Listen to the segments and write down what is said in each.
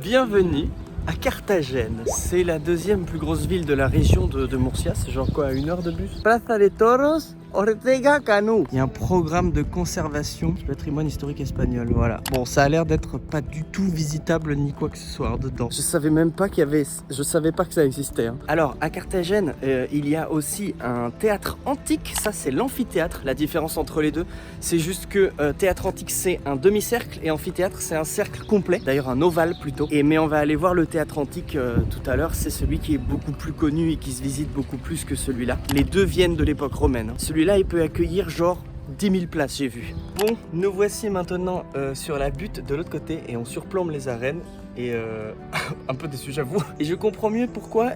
Bienvenue à Carthagène. C'est la deuxième plus grosse ville de la région de Murcia. C'est genre quoi, 1 heure de bus? Plaza de Toros, Ortega Cano. Il y a un programme de conservation du patrimoine historique espagnol. Voilà. Bon, ça a l'air d'être pas du tout visitable ni quoi que ce soit dedans. Je savais même pas qu'il y avait. Je savais pas que ça existait. Hein. Alors, à Carthagène, il y a aussi un théâtre antique. Ça, c'est l'amphithéâtre. La différence entre les deux, c'est juste que théâtre antique, c'est un demi-cercle et amphithéâtre, c'est un cercle complet. D'ailleurs, un ovale plutôt. Mais on va aller voir le théâtre antique tout à l'heure. C'est celui qui est beaucoup plus connu et qui se visite beaucoup plus que celui-là. Les deux viennent de l'époque romaine. Hein. Celui-là, il peut accueillir genre 10 000 places, j'ai vu. Bon, nous voici maintenant sur la butte de l'autre côté et on surplombe les arènes. Et un peu déçu, j'avoue. Et je comprends mieux pourquoi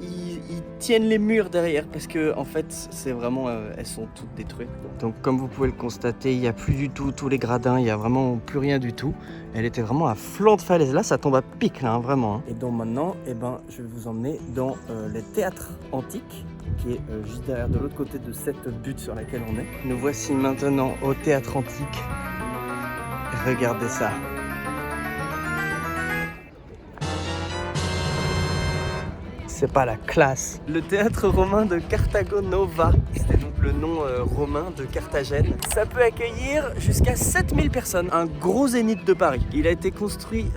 ils tiennent les murs derrière, parce que en fait, c'est vraiment, elles sont toutes détruites. Donc, comme vous pouvez le constater, il n'y a plus du tout tous les gradins, il n'y a vraiment plus rien du tout. Elle était vraiment à flanc de falaise. Là, ça tombe à pic, là, hein, vraiment. Hein. Et donc maintenant, je vais vous emmener dans le théâtre antique, qui est juste derrière de l'autre côté de cette butte sur laquelle on est. Nous voici maintenant au théâtre antique. Regardez ça. C'est pas la classe. Le théâtre romain de Carthago Nova, c'était donc le nom romain de Carthagène. Ça peut accueillir jusqu'à 7000 personnes, un gros zénith de Paris. Il a été construit,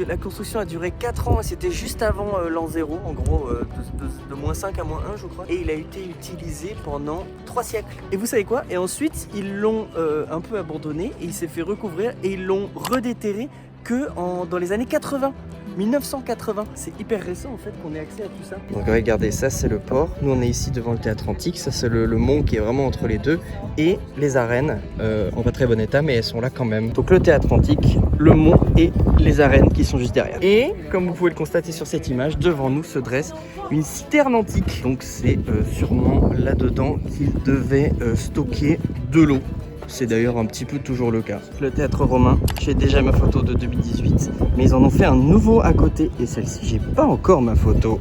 la construction a duré 4 ans, c'était juste avant l'an 0, en gros de -5 à -1 je crois. Et il a été utilisé pendant 3 siècles. Et vous savez quoi? Et ensuite, ils l'ont un peu abandonné et il s'est fait recouvrir et ils l'ont redéterré que dans les années 80. 1980, c'est hyper récent en fait qu'on ait accès à tout ça. Donc regardez, ça c'est le port, nous on est ici devant le théâtre antique, ça c'est le mont qui est vraiment entre les deux, et les arènes, en pas très bon état mais elles sont là quand même. Donc le théâtre antique, le mont et les arènes qui sont juste derrière. Et comme vous pouvez le constater sur cette image, devant nous se dresse une citerne antique, donc c'est sûrement là-dedans qu'ils devaient stocker de l'eau. C'est d'ailleurs un petit peu toujours le cas. Le théâtre romain, j'ai déjà ma photo de 2018, mais ils en ont fait un nouveau à côté et celle-ci, j'ai pas encore ma photo.